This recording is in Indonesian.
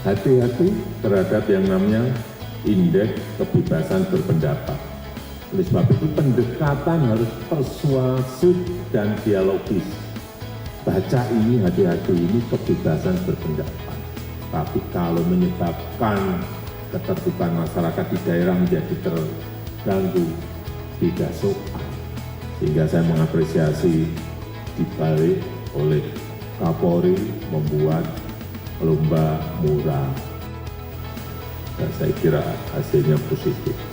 hati-hati terhadap yang namanya indeks kebebasan berpendapat. Oleh sebab itu pendekatan harus persuasif dan dialogis. Baca ini, hati-hati ini kebebasan berpendapat. Tapi kalau menyebabkan ketertiban masyarakat di daerah menjadi terganggu, tidak sopan. Sehingga saya mengapresiasi dibalik oleh Kapolri membuat lomba murah. Dan saya kira hasilnya positif.